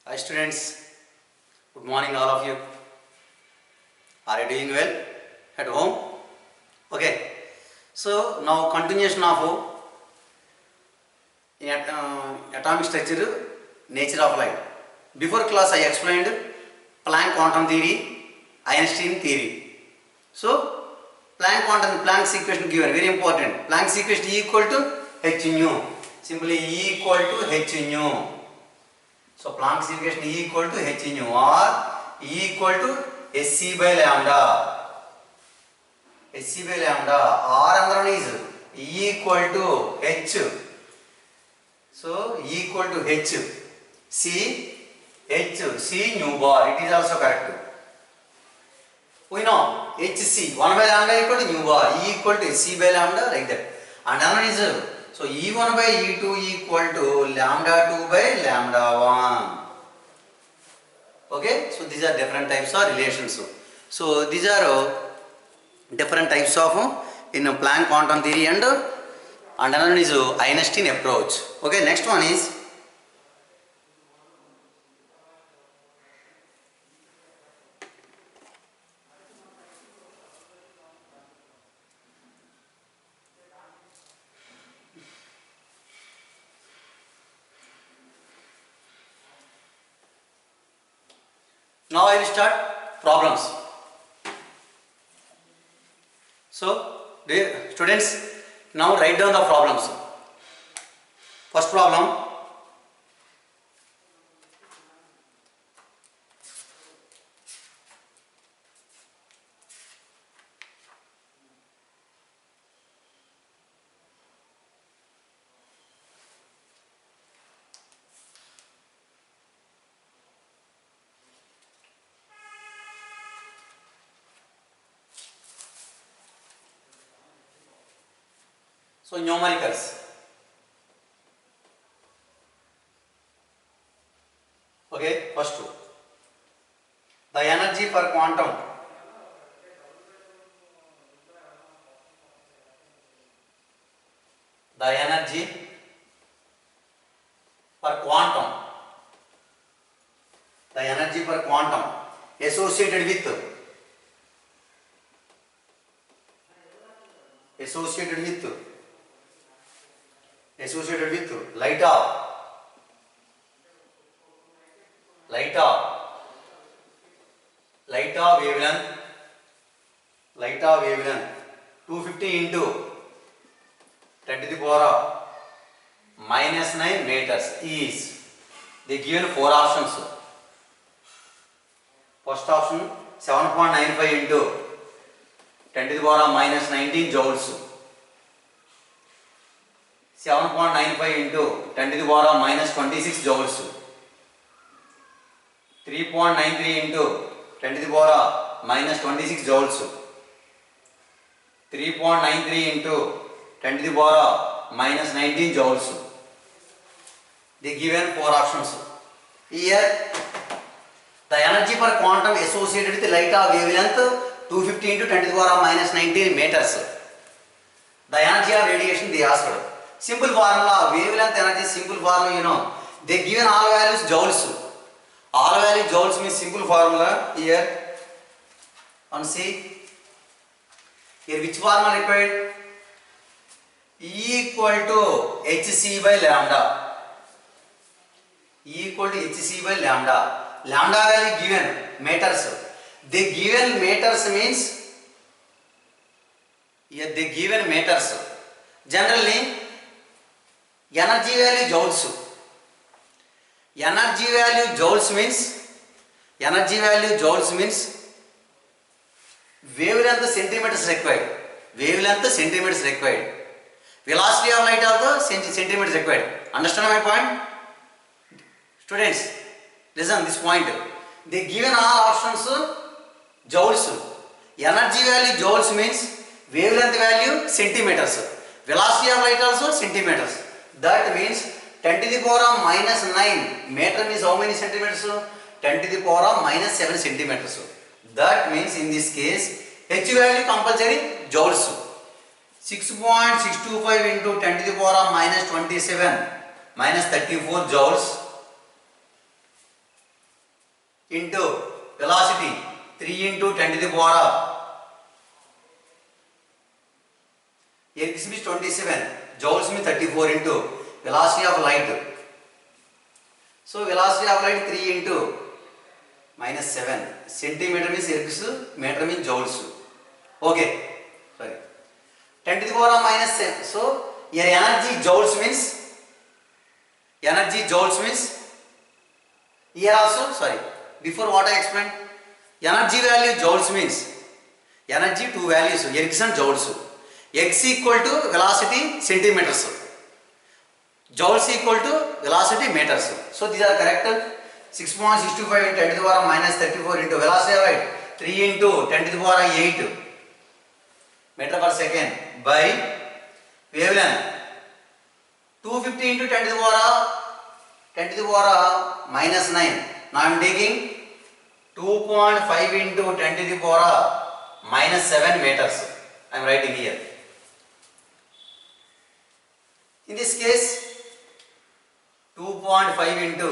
Hi students, good morning all of you. Are you doing well at home? Okay, so now continuation of atomic structure, nature of light. Before class I explained Planck quantum theory, Einstein theory. So Planck's equation given, very important. Planck's equation E equal to h nu. Simply E equal to h nu. So Planck's equation E equal to h nu or E equal to Sc by lambda. Sc by lambda or another one is E equal to h. So E equal to h. C nu bar. It is also correct. We know Hc 1 by lambda equal to nu bar. E equal to Sc by lambda like that. And another one is so E1 by E2 equal to lambda 2 by lambda 1. Okay, so these are different types of relations. So these are different types of in Planck quantum theory and another one is Einstein approach. Okay, next one is now I will start problems. So, dear students, now write down the problems. First problem. So numericals. Okay, first two. The energy for quantum. The energy for quantum. The energy for quantum associated with light of wavelength 250 into 10 to the power minus 9 meters is they given four options. First option 7.95 into 10 to the power minus 19 joules. 7.95 into 10 to the power minus 26 joules. 3.93 into 10 to the power minus 26 joules. 3.93 into 10 to the power minus 19 joules. They given four options. Here the energy for quantum associated with light of wavelength 250 into 10 to the power minus 19 meters. The energy of radiation they asked. Simple formula, wavelength energy simple formula you know. They given all values joules. All value joules means simple formula here. And see here which formula required? E equal to Hc by lambda. E equal to Hc by lambda. Lambda value given meters. They given meters means here they given meters. Generally energy value joules. Energy value joules means wavelength centimeters required. Velocity of light also centimeters required. Understand my point? Students, listen this point. They given all options joules. Energy value joules means wavelength value centimeters. Velocity of light also centimeters. That means 10 to the power minus 9 meter means how many centimeters? 10 to the power minus 7 centimeters. That means in this case H value compulsory joules. 6.625 into 10 to the power minus 27 minus 34 joules into velocity 3 into 10 to the power X means 27, joules means 34 into velocity of light. So velocity of light 3 into minus 7. Centimeter means X, meter means joules. Okay, sorry. 10 to the power of minus 7. So your energy joules means here also, sorry, before what I explained, energy value joules means energy two values, X and joules. X equal to velocity centimeters, joules equal to velocity meters. So these are correct. 6.625 into 10 to the power minus 34 into velocity of light 3 into 10 to the power 8 meter per second by wavelength 250 into 10 to the power minus 9. Now I am taking 2.5 into 10 to the power minus 7 meters. I am writing here. In this case, 2.5 into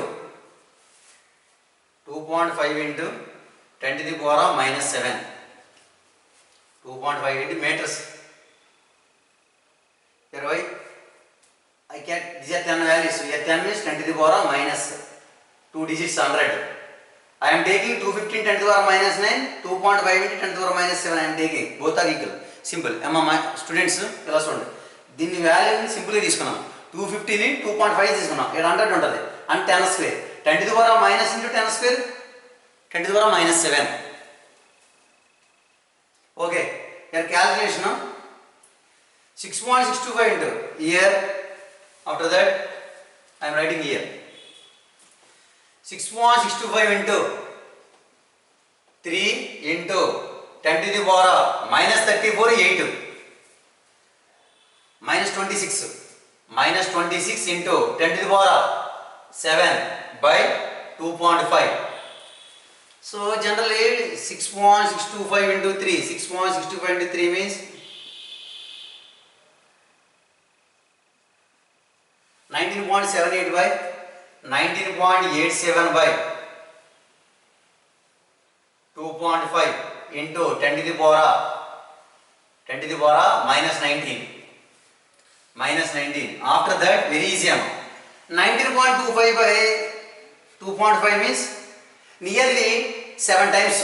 10 to the power minus 7. 2.5 into meters. Here why? I can, these are 10 values. Here 10 means 10 to the power minus 2 digits 100. I am taking 215 10 to the power minus 9, 2.5 into 10 to the power minus 7 I am taking. Both are equal. Simple. My students, class 1. దీని వాల్యూని సింపుల్గా తీసుకున్నాం 250ని 2.5 తీసుకున్నాం 800 ఉంటుంది and 10 square 10 to the power minus into 10 square 10 to the power minus 7. Okay, here calculation 6.625 into here, after that I am writing here 6.625 into 3 into 10 to the power minus 34 8 minus 26 into 10 to the power 7 by 2.5. So generally 6.625 into 3, 6.625 into 3 means 19.78 by 19.87 by 2.5 into 10 to the power minus 19. After that, very easy. 19.25 by 2.5 means nearly 7 times.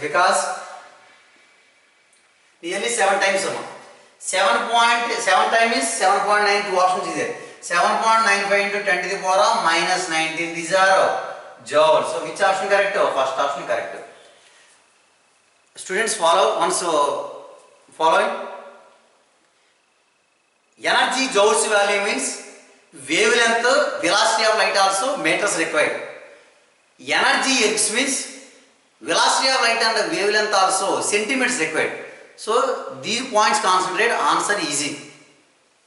Because nearly 7 times. 7.7 times is 7.9, two options is there. 7.95 into 10 to the power minus 19. These are joules. So which option correct? First option correct. Students follow once following. Energy joules value means wavelength, velocity of light also meters required. Energy X means velocity of light and wavelength also centimeters required. So these points concentrate, answer easy.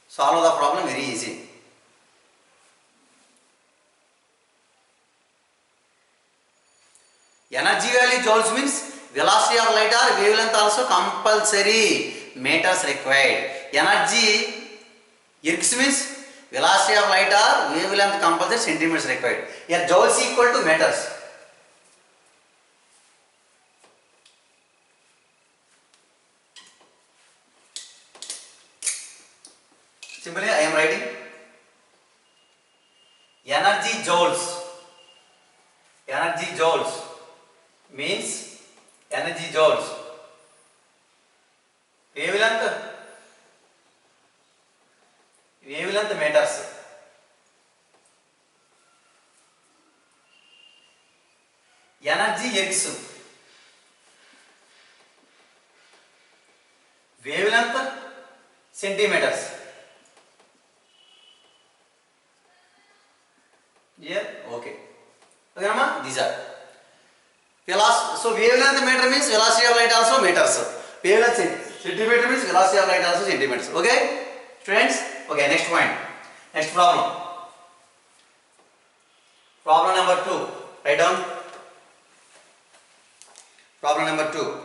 Solve the problem very easy. Energy value joules means velocity of light or wavelength also compulsory, meters required. Energy X means velocity of light or wavelength compulsory, centimeters required. Here joules equal to meters. Simply I am writing energy joules means energy joules, wavelength meters, energy X wavelength centimeters. Here, okay. Okay, Rama? These are velocity. So wavelength meter means velocity of light also meters. Wavelength centimeter means velocity of light also centimeters. Okay, students. Okay, next point. Next problem. Problem number 2. Write down. Problem number 2.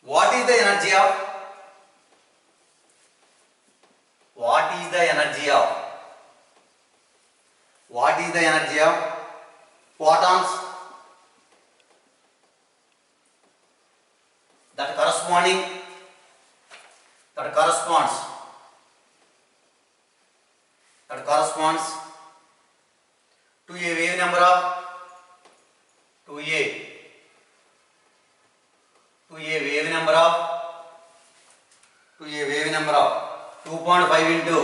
What is the energy of what is the energy of photons that corresponds to a wave number of to a wave number of 2.5 into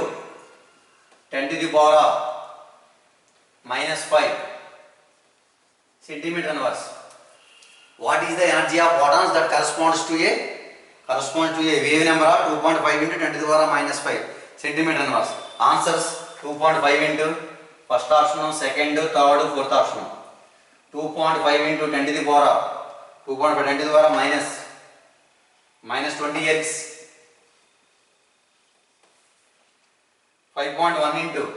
10 to the power of minus 5 centimeter inverse. What is the energy of photons that corresponds to a wave number of 2.5 into 10 to the power of minus 5 centimeter inverse? Answers 2.5 into first option, second, third, fourth option. 2.5 into 10 to the power of 2.5 10 to the power of minus 20x. 5.1 into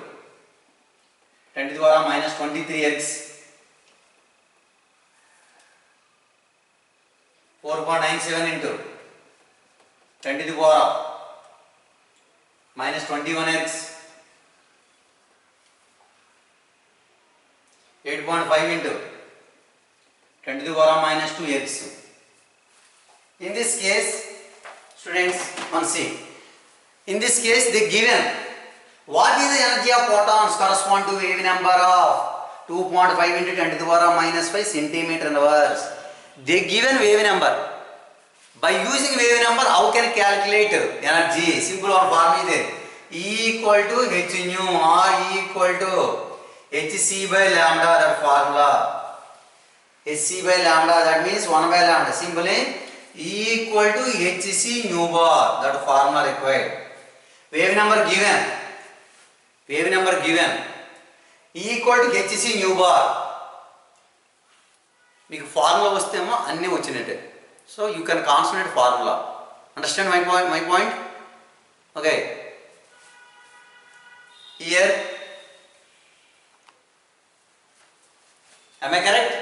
10 to the power of minus 23x. 4.97 into 10 to the power of minus 21x. 8.5 into 10 to the power of minus 2x. In this case, students, see. In this case, they given what is the energy of photons correspond to wave number of 2.5 into 10 to the power of minus 5 centimeter inverse. They given wave number. By using wave number, how can calculate energy? Simple one formula is there. E equal to h nu or E equal to hc by lambda, that formula. hc by lambda, that means 1 by lambda. Simply E equal to hc nu bar, that formula required. Wave number given. E equal to hc nu bar. మీకు formula వస్తేమో అన్నీ వచ్చినట్టే. So you can concentrate formula. Understand my point? Okay. Here am I correct?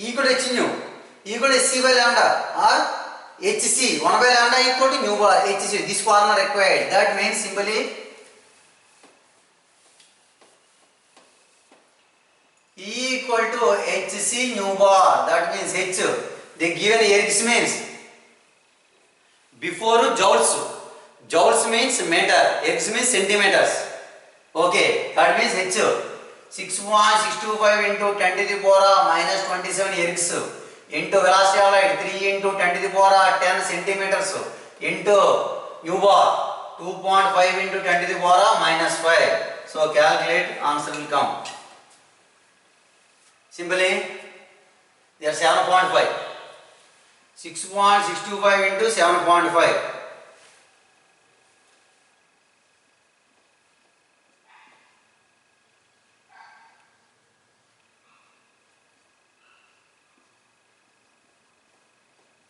equal to h nu equal to hc by lambda or hc 1 by lambda equal to nu bar hc. This formula required. That means simply E equal to hc nu bar, that means h. They given Ergs means before joules. Joules means meter, Ergs means centimeters. Okay, that means h. 6.625 into 10 to the power of minus 27 Ergs into velocity of light 3 into 10 to the power of 10 centimeters into nu bar 2.5 into 10 to the power of minus 5. So calculate, answer will come. Simply, they are 7.5. 6.625 into 7.5.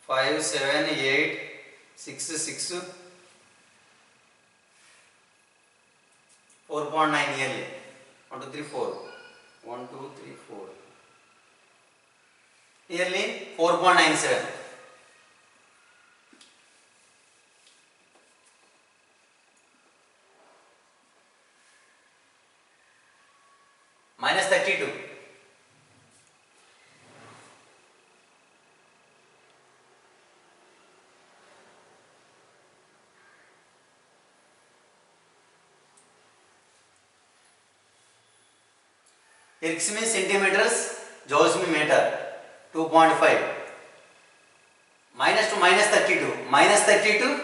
Five, 7, 8, 6, 4.9 nearly. 1, 2, 3, 4. 1, 2, 3, 4. Nearly 4.97. Minus 32. Ergs means centimeters, joules means meter. 2.5 minus to minus 32. Minus 32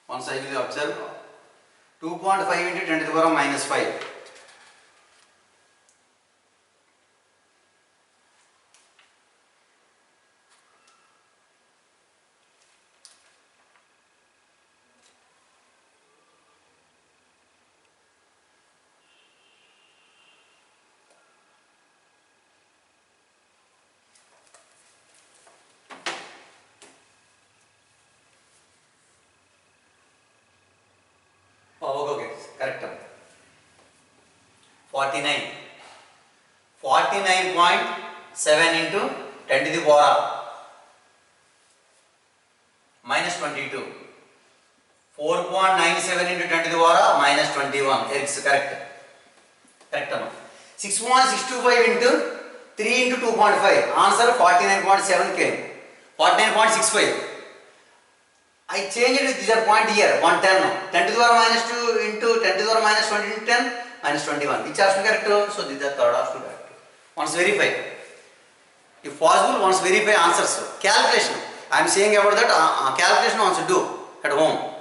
once I will observe 2.5 into 10 to the power of minus 5. Oh, okay, correct. 49. 49.7 into 10 to the power minus 22. 4.97 into 10 to the power minus 21. It's correct. Correct. 6.625 into 3 into 2.5. Answer 49.7 came. 49.65. I changed it this point here. 110. 10 to the power minus 2 into 10 to the power minus 20 into 10 minus 21. Which option correct? So this is the third option correct. Once verify. If possible, once verify answers. Calculation. I am saying about that calculation once do at home.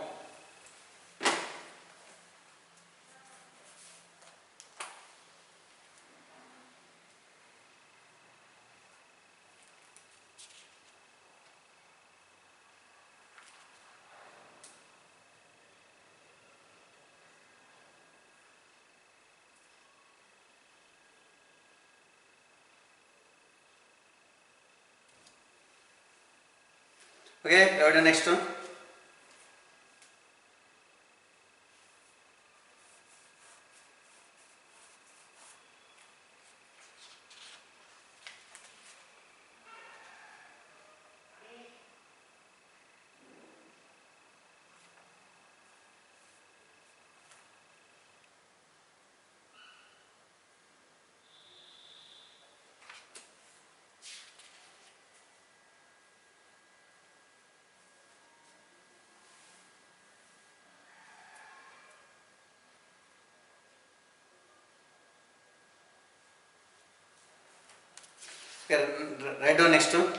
Okay, go to the next one. Okay, write down next one.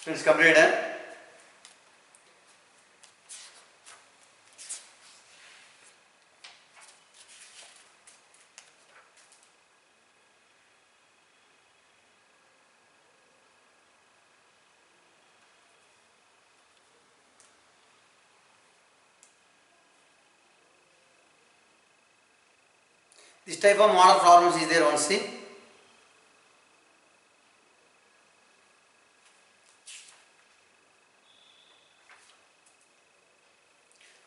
It's complete. This type of model problems is there, once see.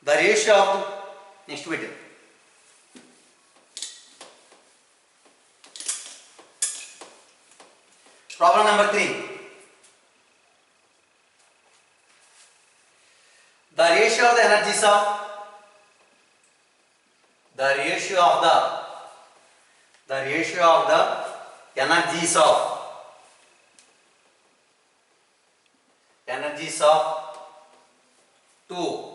The ratio of next bit. Problem number 3. The ratio of the energies of the energies of two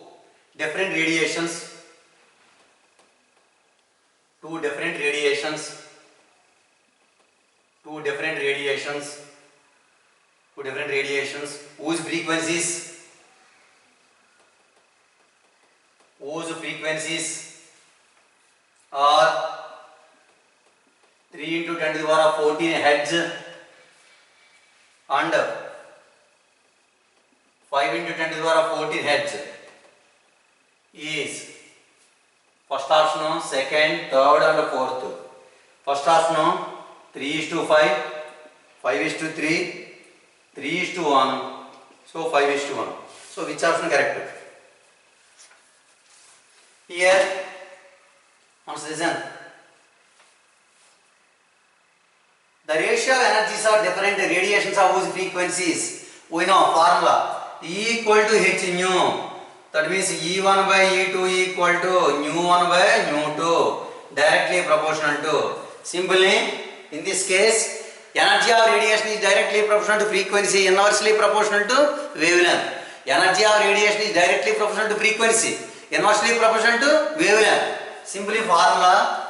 different radiations whose frequencies are 3 into 10 to the power 14 hertz and 5 into 10 to the power 14 hertz is first option, second, third and fourth. First option 3:5, 5:3, 3:1, so 5:1. So which option correct? Here, once listen. The ratio of energies of different radiations of whose frequencies, we know formula E equal to H nu. That means E1 by E2 equal to nu1 by nu2, directly proportional to. Simply, in this case, energy of radiation is directly proportional to frequency, inversely proportional to wavelength. Energy of radiation is directly proportional to frequency, inversely proportional to wavelength. Simply formula.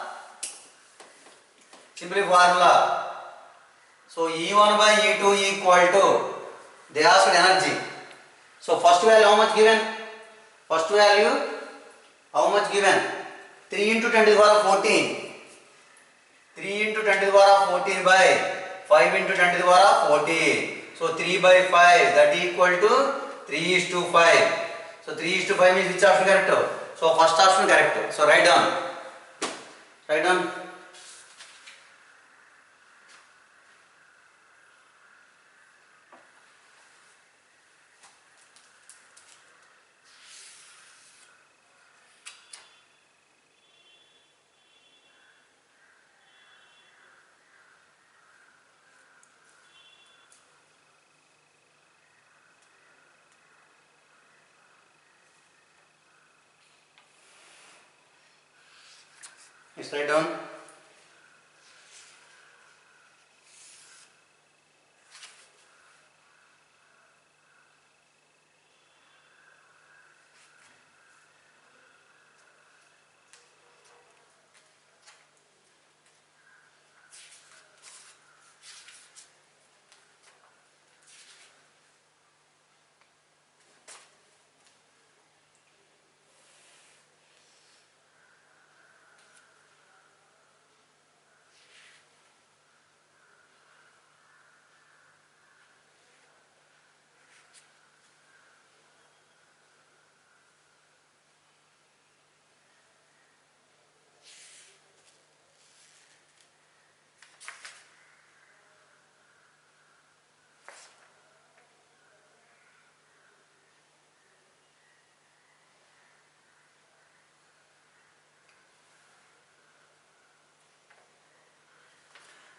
So E1 by E2 equal to, they asked energy. So first value how much given? 3 into 10 to the power 14. 3 into 10 to the power 14 by 5 into 10 to the power 14. So 3 by 5 that equal to 3:5. So 3:5 means which option correct? So first option correct. So write down. Write down. Just write down.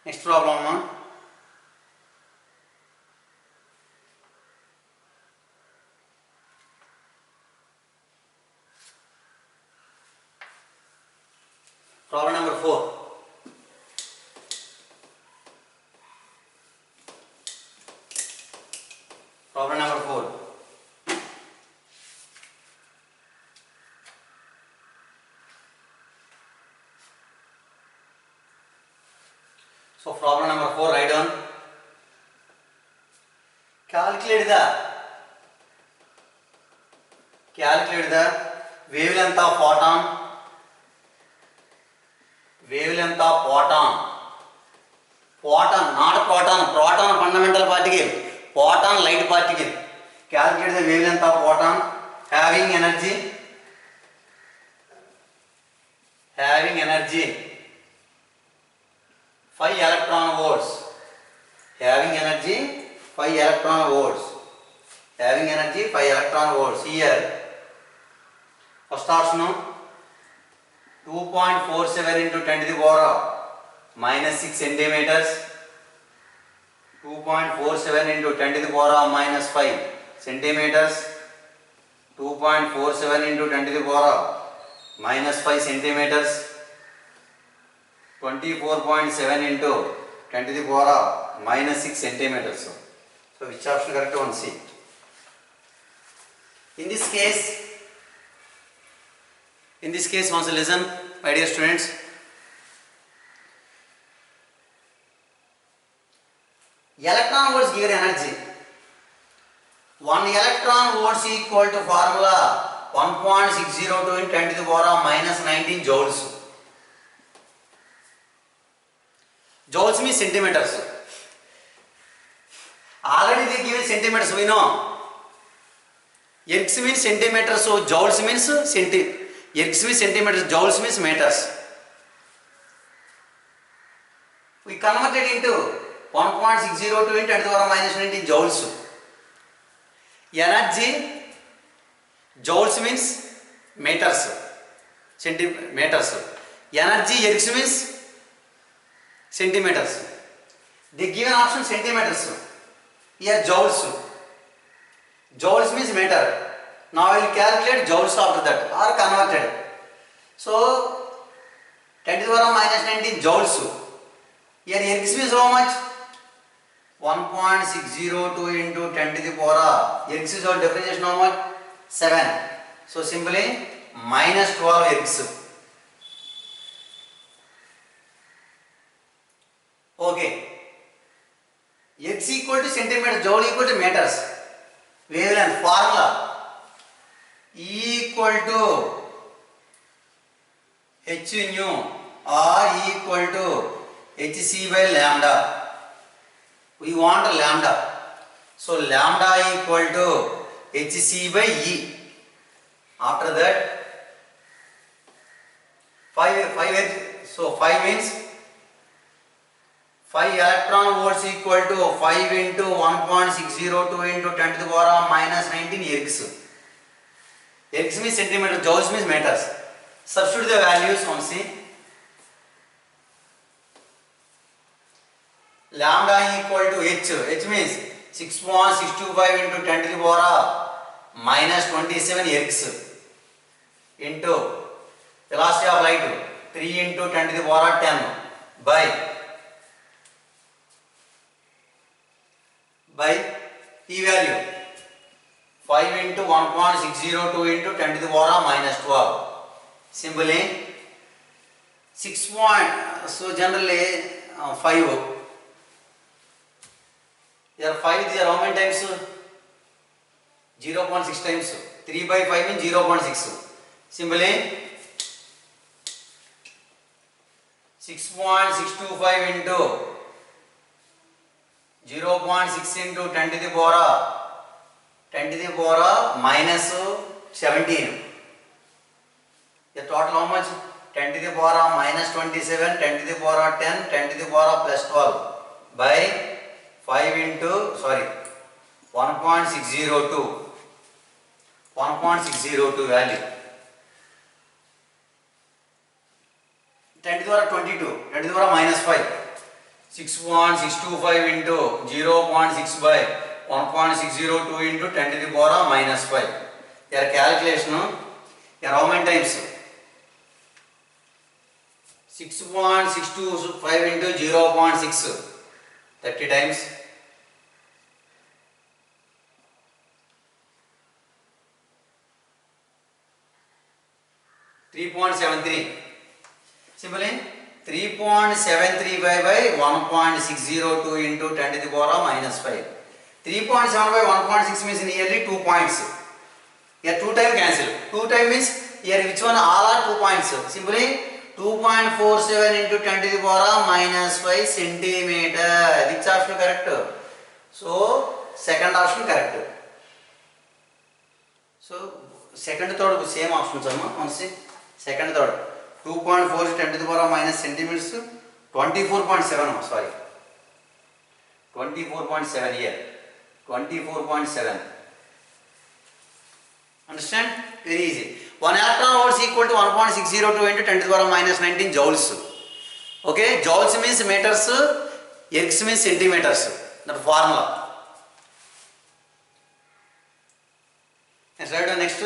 Next problem. Problem number 4. Problem number 4. So problem number 4, write down. Calculate the wavelength of photon. Wavelength of photon. Photon, not proton. Proton fundamental particle. Photon light particle. Calculate the wavelength of photon having energy 5 electron volts. Having energy 5 electron volts. Having energy 5 electron volts. Here, first option 2.47 into 10 to the power minus 6 centimeters. 2.47 into 10 to the power minus 5 centimeters. 2.47 into 10 to the power minus 5 centimeters. 24.7 into 10 to the power minus 6 centimeters. So which option correct? One C. In this case once listen, my dear students. Electron volts given energy. 1 electron volts equal to formula 1.602 into 10 to the power minus 19 joules. Joules means centimeters. Already they given centimeters, we know. Ergs means centimeters, so joules means Ergs means centimeters, joules means meters. We converted into 1.602 into 10 to the power minus 19 joules. Energy, joules means meters, centimeters. Energy, Ergs means centimeters. They given option centimeters. Here joules. Joules means meter. Now I will calculate joules after that or converted. So 10 to the power minus 19 joules. Here Ergs means how much? 1.602 into 10 to the power. Ergs is our differentiation how much? 7. So simply minus 12 Ergs. Okay. X equal to centimeters, joule equal to meters. Wavelength formula E equal to H nu or E equal to Hc by lambda. We want lambda. So lambda equal to hc by E. After that 5 means 5 electron volts equal to 5 into 1.602 into 10 to the power minus 19 ergs. Ergs means centimeter, joules means meters. Substitute the values on see. Lambda equal to H means 6.625 into 10 to the power minus 27 ergs into velocity of light 3 into 10 to the power 10 by E value 5 into 1.602 into 10 to the power minus 12. Simply 6 point, so generally 5. Here 5 is how many times? 0.6 times. 3 by 5 means 0.6. Simply 6.625 into 0.6 into 10 to the power minus 17. The total how much? 10 to the power minus 27, 10 to the power 10, 10 to the power plus 12 by 5 into 1.602 value. 10 to the power 22, 10 to the power minus 5. 6.625 into 0.6 by 1.602 into 10 to the power minus 5. Your calculation, your how many times? 6.625 into 0.6, 30 times. 3.73. Simply 3.735 by 1.602 into 10 to the power minus 5. 3.7 by 1.6 means nearly 2 points. Here 2 times cancel. 2 times means here which one? All are 2 points. Simply 2.47 into 10 to the power minus 5 centimeter. Which option correct? So second option correct. So second third same options. Second third 2.4 10 to the power minus centimeters. 24.7. Sorry. 24.7 here. 24.7. Understand? Very easy. 1 electron volt is equal to 1.602 into 10 to the power minus 19 joules. Okay, joules means meters, ergs means centimeters. That formula. Let's write down next.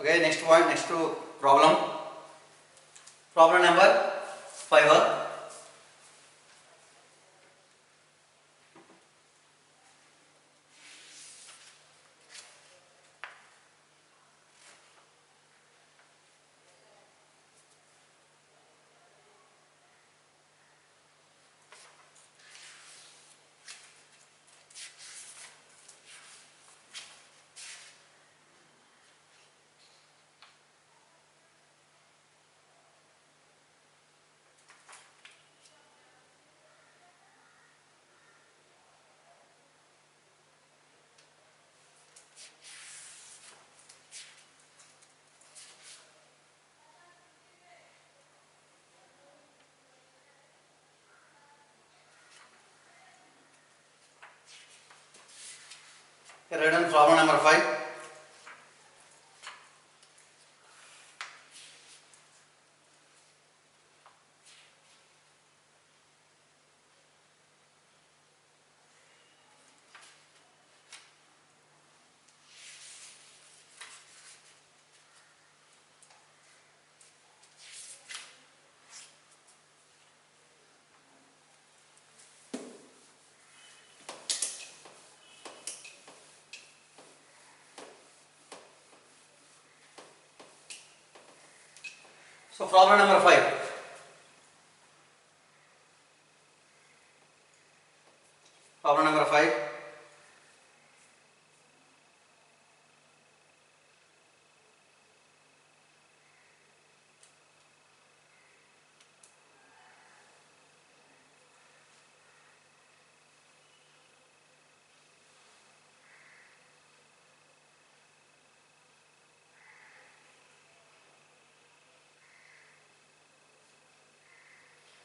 Okay, next one, next to problem. Problem number 5. Write down problem number 5. So problem number 5. Problem number 5.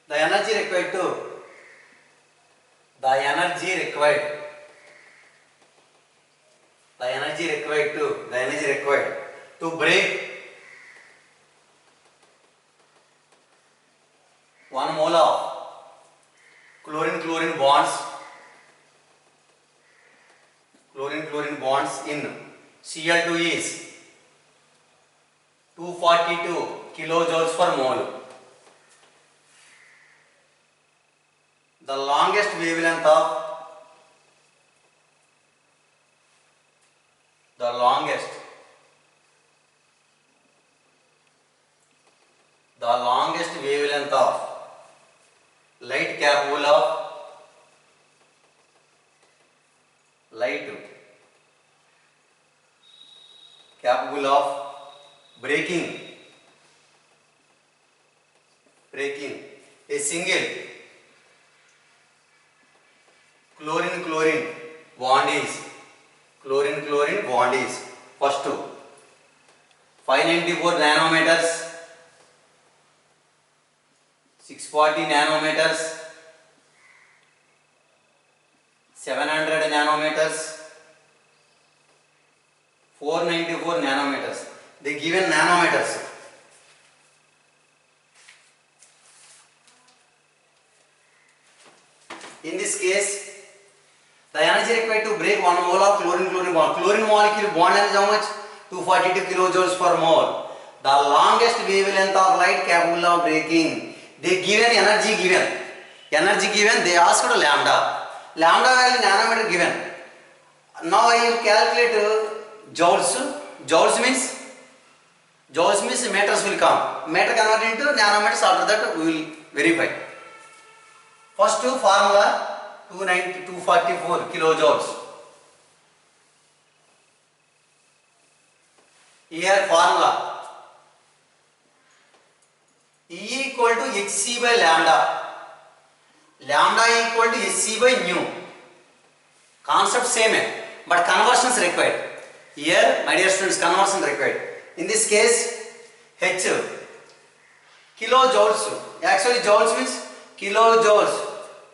The energy required to break 1 mole of chlorine bonds in Cl2 is 242 kilojoules per mole. The longest wavelength of light capable of breaking a single chlorine bond is first 594 nanometers, 640 nanometers, 700 nanometers, 494 nanometers. They given nanometers. In this case, the energy required to break 1 mole of chlorine bond. Chlorine molecule bond is how much? 242 kilojoules per mole. The longest wavelength of light capable of breaking. They given energy given. They asked lambda. Lambda value nanometer given. Now I will calculate joules. Joules means meters will come. Meter converted into nanometers. After that we will verify. First formula 244 kilojoules. Here formula E equal to hc by lambda. Lambda equal to hc by nu. Concept same, but conversion is required. Here, my dear students, conversion required. In this case, H kilojoules. Actually, joules means kilojoules.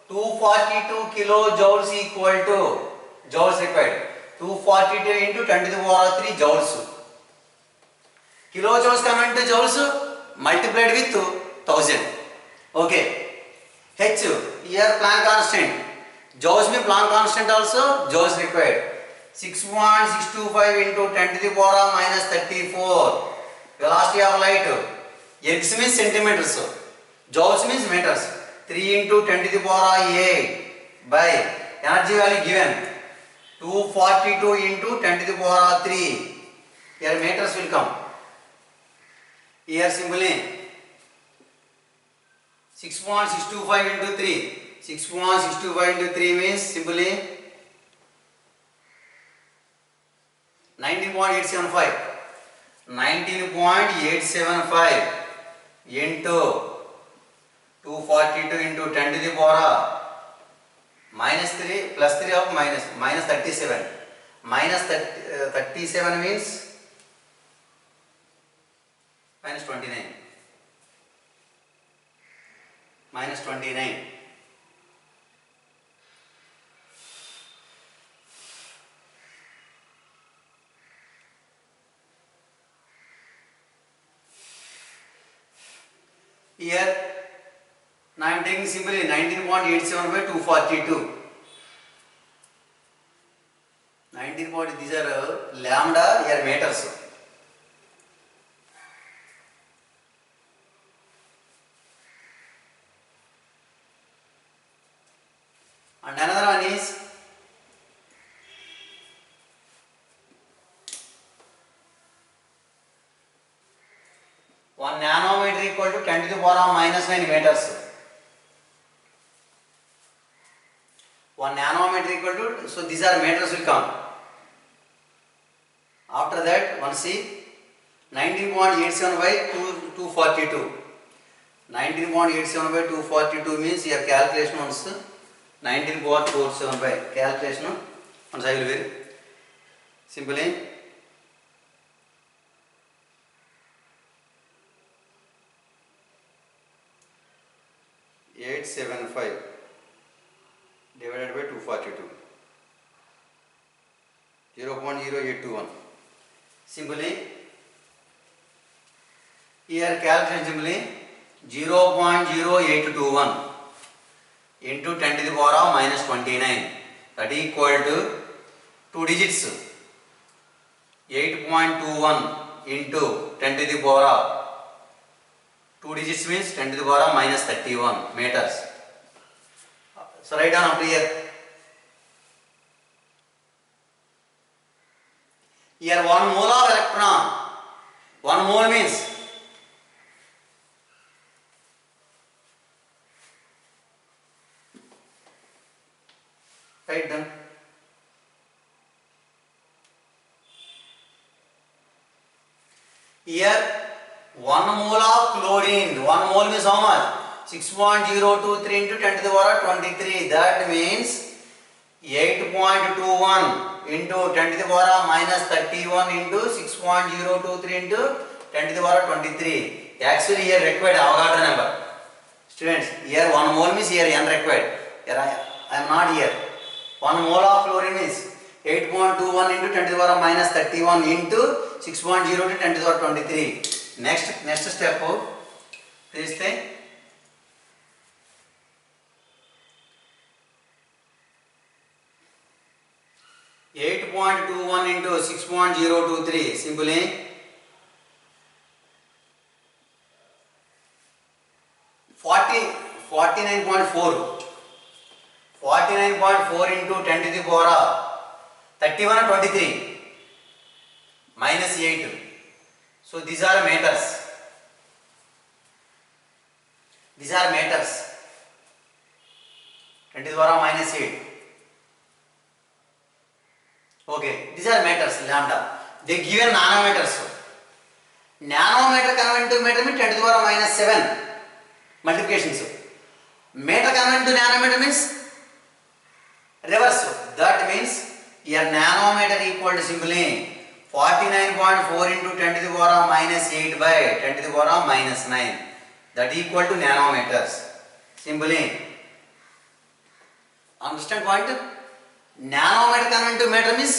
242 kilojoules equal to joules required. 242 into 10 to the power 3 joules. Kilojoules converted to joules multiplied with 1000. Okay. H here Planck constant. Joules means Planck constant also. Joules required. 6.625 into 10 to the power minus 34. Velocity of light. X means centimeters. Joules means meters. 3 into 10 to the power 8 by energy value given 242 into 10 to the power 3. Here meters will come. Here simply 6.625 into 3. 6.625 into 3 means simply 19.875. 19.875 into 242 into 10 to the power minus 3 plus 3 of minus 37. Minus 37 means minus 29. Minus 29. Here, now I am taking simply 19.87 by 242. 19. These are lambda, here meters. And another one is 1 nanometer nanometer equal to 10 to the power minus 9 meters. 1 nanometer equal to, so these are meters will come. After that, one see 19.87 by 242. 19.87 by 242 means your calculation once 19.47 by calculation once I will very simply 875 divided by 242 0.0821. Simply here calculation simply 0.0821 into 10 to the power minus 29, that equal to 2 digits 8.21 into 10 to the power 2 digits means 10 to the power minus 31 meters. So write down up here. Here 1 mole of electron, 1 mole means write down. Here 1 mole of chlorine, 1 mole means how much? 6.023 into 10 to the power 23. That means 8.21 into 10 to the power minus 31 into 6.023 into 10 to the power 23. Actually here required Avogadro number. Students, here 1 mole means here n required. Here I am not here. 1 mole of chlorine is 8.21 into 10 to the power minus 31 into 6.0 to 10 to the power 23. Next step, please think. 8.21 into 6.023 simply 49.4 into 10 to the power 31 and 23 minus 8. So these are meters. These are meters. 10 to the power minus 8. Okay, these are meters, lambda. They given nanometers. Nanometer converted to meter means 10 to the power minus 7 multiplications. Meter converted to nanometer means reverse. That means your nanometer equal to simply 49.4 into 10 to the power minus 8 by 10 to the power minus 9. That equal to nanometers. Simply understand point? Nanometer converted to meter means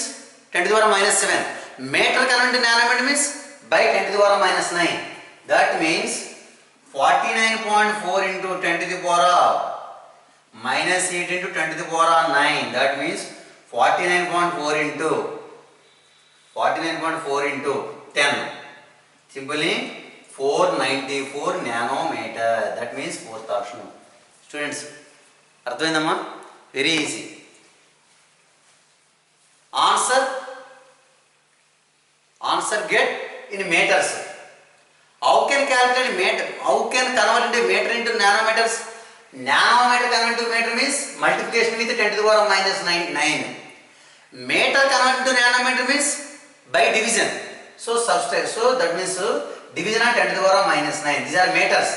10 to the power minus 7. Meter converted to nanometer means by 10 to the power minus 9. That means 49.4 into 10 to the power minus 8 into 10 to the power 9. That means 49.4 into 10. Simply 494 nanometer. That means fourth option. Students, Ardhaindamma? Very easy. Answer get in meters. How can calculate meter? How can convert into meter into nanometers? Nanometer convert to meter means multiplication with 10 to the power minus 9. Meter convert to nanometer means by division. So subtract. So that means division of 10 to the power minus 9. These are meters.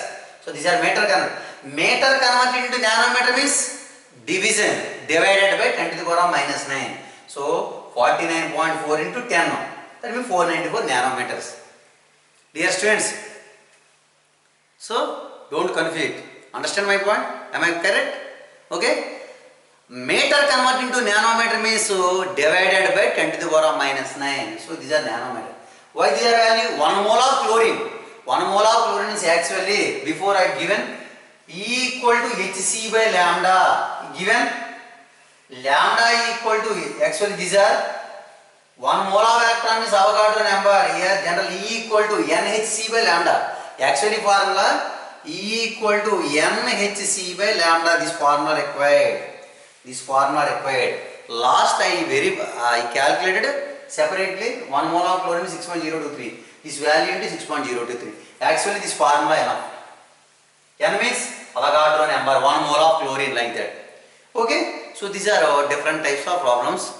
So these are meter convert. Meter converted into nanometer means division divided by 10 to the power minus 9. So 49.4 into 10. That means 494 nanometers. Dear students, so don't confuse. Understand my point? Am I correct? Okay. Meter converted into nanometer means divided by 10 to the power minus 9. So these are nanometer. Why these are value? 1 mole of chlorine. 1 mole of chlorine is actually before I given E equal to Hc by lambda. Given lambda equal to actually these are 1 mole of electron is Avogadro number. Here generally E equal to NHc by lambda. Actually formula E equal to NHc by lambda. This formula required. Last I calculated separately 1 mole of chlorine is 6.023. This value is 6.023. Actually, this formula enough. N means Avogadro number, 1 mole of chlorine, like that. Okay, so these are different types of problems,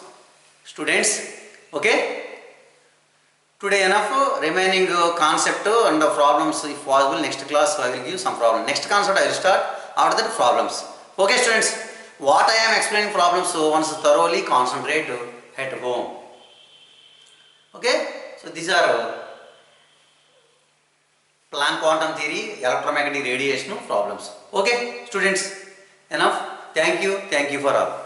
students. Okay, today enough. Remaining concept and problems, if possible, next class I will give some problem. Next concept I will start, after that problems. Okay, students, what I am explaining problems, so once thoroughly concentrate at home. Okay, so these are Planck quantum theory, electromagnetic radiation problems. Okay, students, enough. Thank you for all.